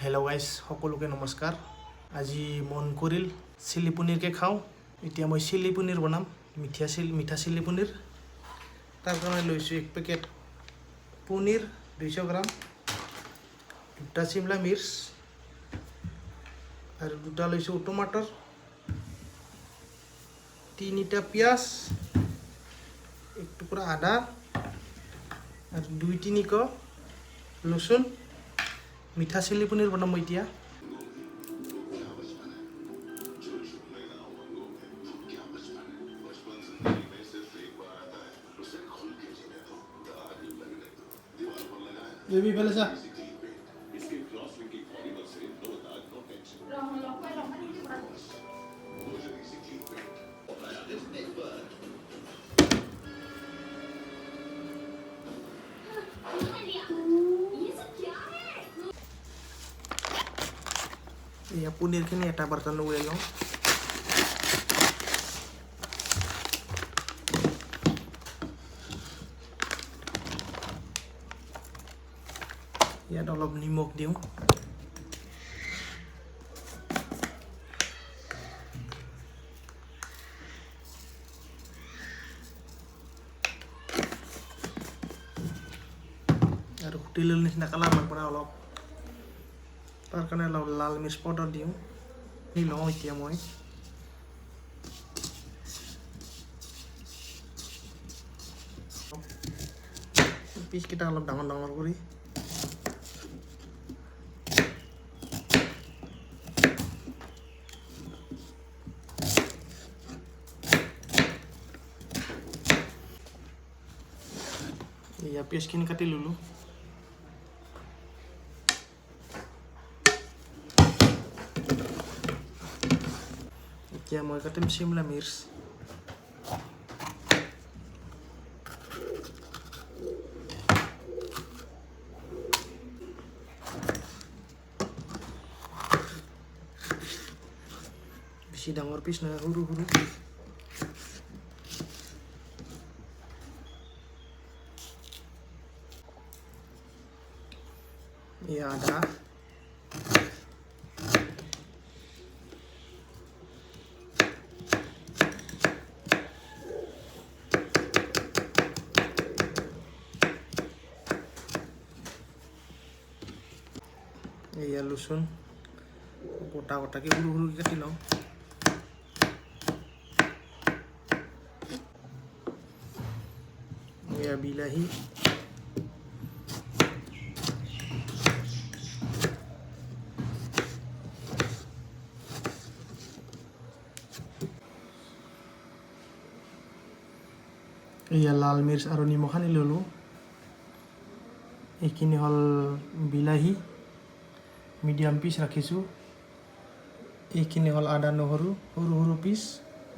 Hello guys সকলোকে নমস্কাৰ আজি মন কৰিল চিলি পনীৰ কে খাও এতিয়া মই চিলি পনীৰ বনাম মিঠা চিলি পনীৰ তাৰ কাৰণে লৈছো এক পেকেট পনীৰ 200 গ্ৰাম দুটা চিমলা মিৰ্চ আৰু দুটা লৈছো টমাटर তিনিটা পিয়াজ এক টুকুৰা আদা আৰু 2-3 ক লসুন মিঠা চিলি পনীৰ বনাম এতিয়া ये भी पहले सा इसके क्रॉस लिंकिंग पॉलीमर से नो दाग नो टेंशन ये पनीर खिनि এটা बर्तन उड़े लওঁ ইয়াত অলপ নিমখ দিওঁ আৰু হোটেলৰ নিচিনা কালাৰ পৰা অলপ তাৰ কাৰণে অলপ লাল মিৰ্চ পাউডাৰ দিওঁ নি লওঁ এতিয়া মই পিচ কেইটা অলপ ডাঙৰ ডাঙৰ কৰি या पेस्ट किन काटी लुलु क्या मैं काटिम शिमला मिर्च बेसि डाঙर पिस ना हुरु हुरु ये आधा ये लहसुन गोटा गोटा के हुरु हुरु काटी लওঁ ये বিলাহী या लाल मिर्च और निमख आनी ललो এইখিনি হল বিলাহী মিডিয়াম পিস ৰাখিছো এইখিনি হল আদা নহৰু সৰু সৰু পিস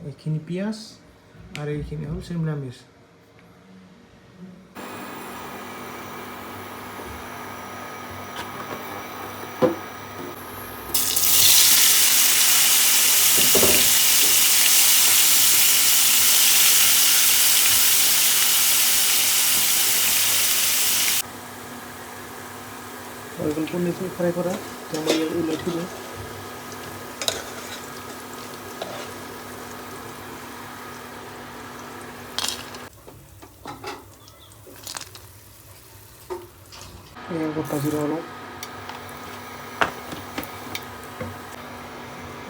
এইখিনি পিয়াজ আৰু এইখিনি হল শিমলা মিৰ্চ और पनीर को फ्राई करा तो मैं ये उलट दूँ ये गोटा जीरा लो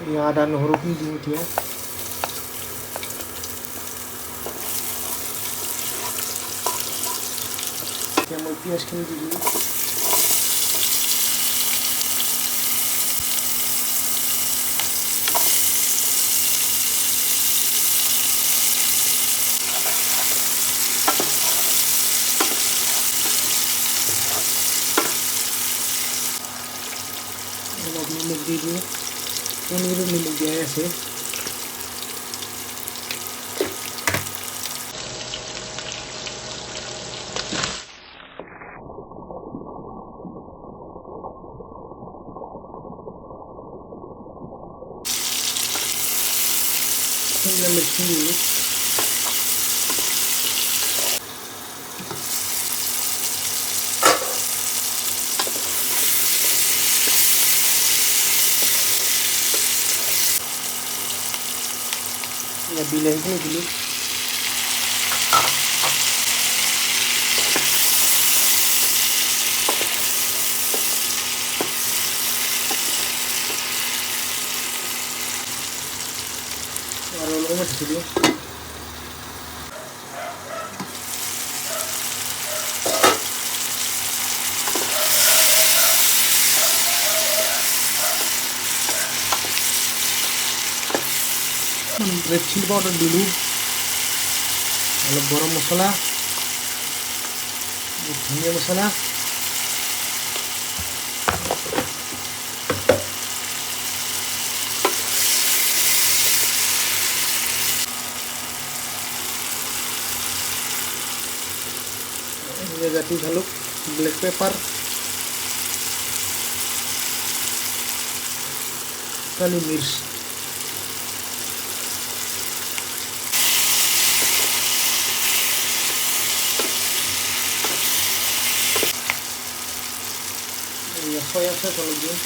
ये आदा নহৰু की दी दिया क्या मैं प्याज की दी निमक दीजिए पनीर निमक दिया ऐसे शिमला मिर्च বিলাহীখিনি দিলোঁ। আৰু অলপমান দিলোঁ। রেড চিলি পাউডার দিলোঁ, অলপ গৰম মছলা, ধনিয়া মছলা, জাতি জালুক, ব্লেক পেপাৰ, কালি মিৰ্চ। সয়া সস অলপ দিম।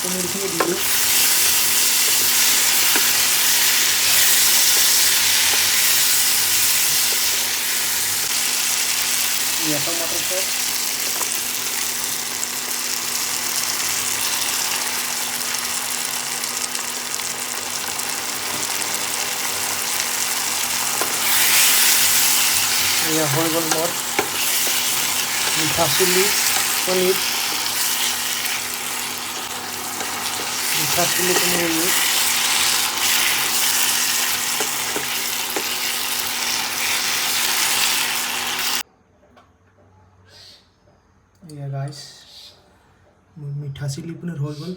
পনীৰখিনি দিলোঁ। টমাটো সস, হৈ গ'ল মোৰ মিঠা চিলি পনীৰ। মিঠা চিলি পনীৰ গাইছ, মিঠা চিলি পনীৰ হৈ গ'ল।